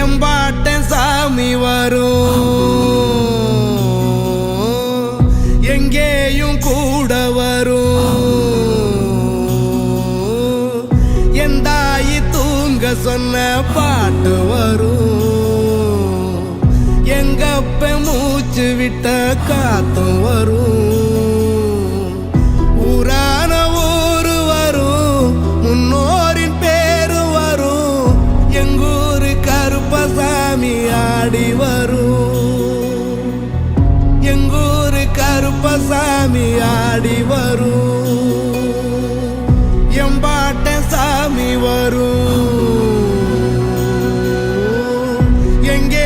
எம்பாட்டன் சாமி வரும், எங்கேயும் கூட வரும். என் தாயி தூங்க சொன்ன பாட்டு வரும், எங்கப்ப மூச்சு விட்ட காத்தும் வரும். ஊரான ஊரு வரும், முன்னோரின் பேரு வரும். எங்கூரு கருப்பசாமி ஆடி வரும், எங்கூரு கருப்பசாமி ஆடி வரும். எம்பாட்டன் சாமி வரும், எங்கே